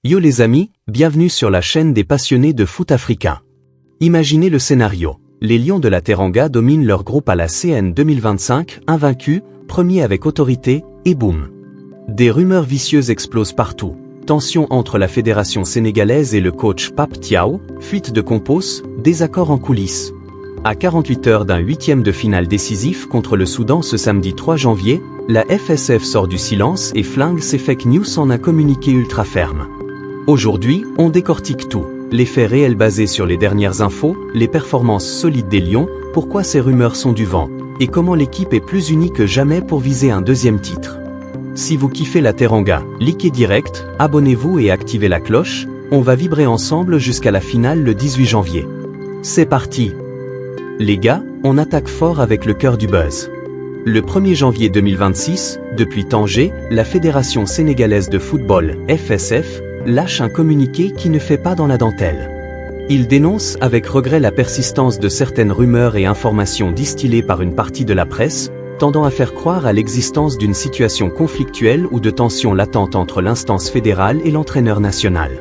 Yo les amis, bienvenue sur la chaîne des passionnés de foot africain. Imaginez le scénario. Les Lions de la Teranga dominent leur groupe à la CN 2025, invaincus, premiers avec autorité, et boum. Des rumeurs vicieuses explosent partout. Tensions entre la fédération sénégalaise et le coach Pape Thiaw, fuite de Compos, désaccords en coulisses. À 48 heures d'un huitième de finale décisif contre le Soudan ce samedi 3 janvier, la FSF sort du silence et flingue ses fake news en un communiqué ultra ferme. Aujourd'hui, on décortique tout. Les faits réels basés sur les dernières infos, les performances solides des Lions, pourquoi ces rumeurs sont du vent, et comment l'équipe est plus unie que jamais pour viser un deuxième titre. Si vous kiffez la Teranga, likez direct, abonnez-vous et activez la cloche, on va vibrer ensemble jusqu'à la finale le 18 janvier. C'est parti! Les gars, on attaque fort avec le cœur du buzz. Le 1er janvier 2026, depuis Tanger, la Fédération sénégalaise de football, FSF, lâche un communiqué qui ne fait pas dans la dentelle. Il dénonce avec regret la persistance de certaines rumeurs et informations distillées par une partie de la presse, tendant à faire croire à l'existence d'une situation conflictuelle ou de tension latente entre l'instance fédérale et l'entraîneur national.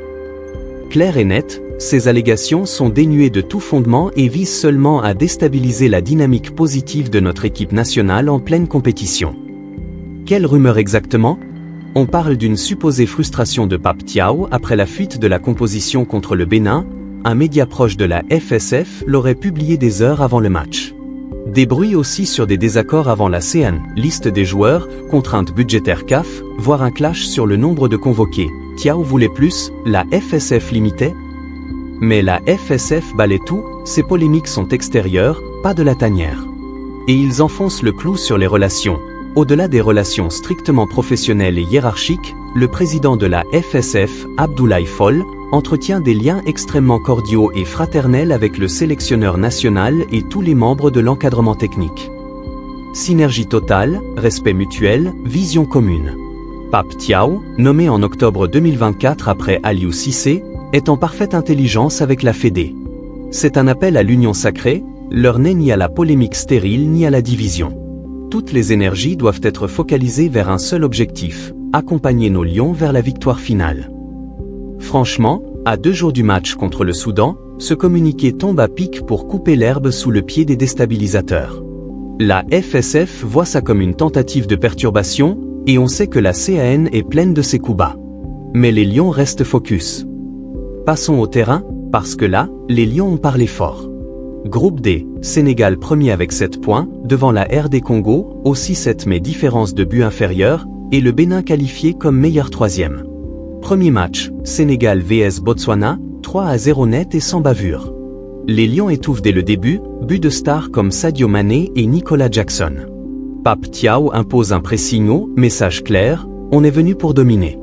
Clair et net, ces allégations sont dénuées de tout fondement et visent seulement à déstabiliser la dynamique positive de notre équipe nationale en pleine compétition. Quelle rumeur exactement ? On parle d'une supposée frustration de Pape Thiaw après la fuite de la composition contre le Bénin. Un média proche de la FSF l'aurait publié des heures avant le match. Des bruits aussi sur des désaccords avant la CN, liste des joueurs, contraintes budgétaires CAF, voire un clash sur le nombre de convoqués. Thiaw voulait plus, la FSF limitait. Mais la FSF balaie tout, ces polémiques sont extérieures, pas de la tanière. Et ils enfoncent le clou sur les relations. Au-delà des relations strictement professionnelles et hiérarchiques, le président de la FSF, Abdoulaye Fall, entretient des liens extrêmement cordiaux et fraternels avec le sélectionneur national et tous les membres de l'encadrement technique. Synergie totale, respect mutuel, vision commune. Pape Thiaw, nommé en octobre 2024 après Aliou Cissé, est en parfaite intelligence avec la Fédé. C'est un appel à l'union sacrée, l'heure n'est ni à la polémique stérile ni à la division. Toutes les énergies doivent être focalisées vers un seul objectif, accompagner nos Lions vers la victoire finale. Franchement, à 2 jours du match contre le Soudan, ce communiqué tombe à pic pour couper l'herbe sous le pied des déstabilisateurs. La FSF voit ça comme une tentative de perturbation, et on sait que la CAN est pleine de ces coups bas. Mais les Lions restent focus. Passons au terrain, parce que là, les Lions ont parlé fort. Groupe D, Sénégal premier avec 7 points, devant la RD Congo, aussi 7 mais différence de but inférieure, et le Bénin qualifié comme meilleur troisième. Premier match, Sénégal vs Botswana, 3-0 net et sans bavure. Les Lions étouffent dès le début, but de stars comme Sadio Mané et Nicolas Jackson. Pape Thiaw impose un pressing haut, message clair, on est venu pour dominer.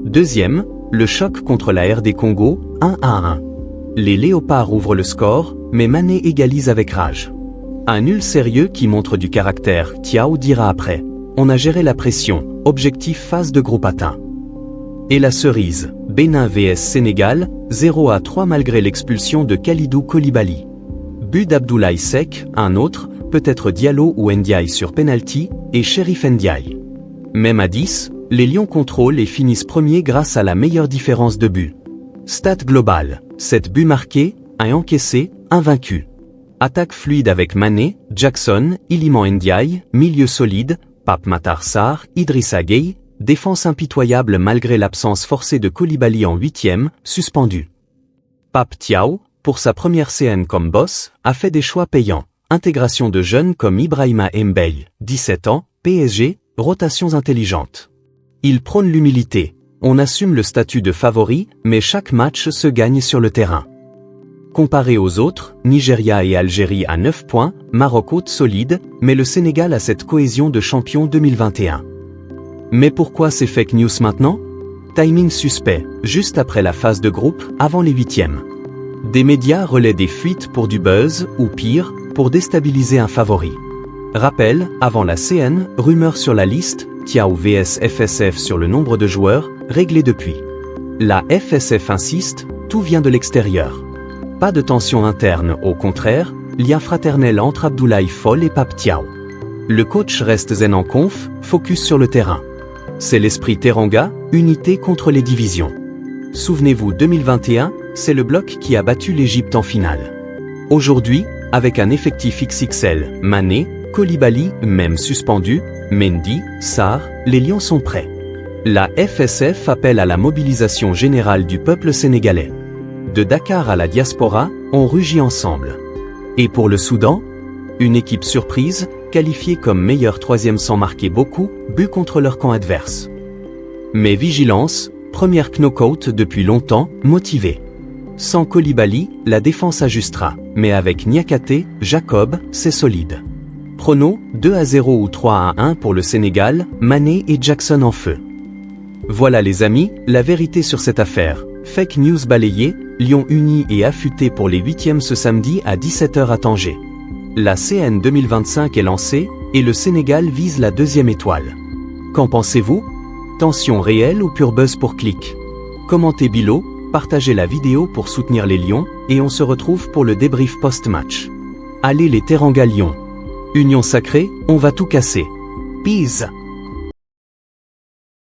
Deuxième, le choc contre la RD Congo, 1-1. Les Léopards ouvrent le score, mais Mané égalise avec rage. Un nul sérieux qui montre du caractère, Thiaw dira après. On a géré la pression, objectif phase de groupe atteint. Et la cerise, Bénin vs Sénégal, 0-3 malgré l'expulsion de Kalidou Koulibaly. But d'Abdoulaye Seck, un autre, peut-être Diallo ou Ndiaye sur penalty, et Chérif Ndiaye. Même à 10, les Lions contrôlent et finissent premiers grâce à la meilleure différence de but. Stat global, 7 buts marqués, 1 encaissé, 1 vaincu. Attaque fluide avec Mané, Jackson, Iliman Ndiaye, milieu solide, Pape Matar Sarr, Idrissa Gueye, défense impitoyable malgré l'absence forcée de Koulibaly en 8e, suspendu. Pape Thiaw, pour sa première CN comme boss, a fait des choix payants. Intégration de jeunes comme Ibrahima Mbaye, 17 ans, PSG, rotations intelligentes. Il prône l'humilité. On assume le statut de favori, mais chaque match se gagne sur le terrain. Comparé aux autres, Nigeria et Algérie à 9 points, Maroc haute solide, mais le Sénégal a cette cohésion de champion 2021. Mais pourquoi ces fake news maintenant ? Timing suspect, juste après la phase de groupe, avant les 8e. Des médias relaient des fuites pour du buzz, ou pire, pour déstabiliser un favori. Rappel, avant la CN, rumeur sur la liste, Thiaw vs FSF sur le nombre de joueurs, réglé depuis. La FSF insiste, tout vient de l'extérieur. Pas de tension interne, au contraire, lien fraternel entre Abdoulaye Fall et Pape Thiaw. Le coach reste zen en conf, focus sur le terrain. C'est l'esprit Teranga, unité contre les divisions. Souvenez-vous 2021, c'est le bloc qui a battu l'Égypte en finale. Aujourd'hui, avec un effectif XXL, Mané, Koulibaly, même suspendu, Mendy, Sarr, les Lions sont prêts. La FSF appelle à la mobilisation générale du peuple sénégalais. De Dakar à la diaspora, on rugit ensemble. Et pour le Soudan, une équipe surprise, qualifiée comme meilleure troisième sans marquer beaucoup, but contre leur camp adverse. Mais vigilance, première knock-out depuis longtemps, motivée. Sans Koulibaly, la défense ajustera, mais avec Niakate, Jacob, c'est solide. Prono, 2-0 ou 3-1 pour le Sénégal, Mané et Jackson en feu. Voilà les amis, la vérité sur cette affaire. Fake news balayée, Lyon unis et affûtés pour les 8e ce samedi à 17h à Tanger. La CN 2025 est lancée, et le Sénégal vise la 2e étoile. Qu'en pensez-vous? Tension réelle ou pur buzz pour clic? Commentez below, partagez la vidéo pour soutenir les Lions, et on se retrouve pour le débrief post-match. Allez les Teranga Lions. Union sacrée, on va tout casser. Peace.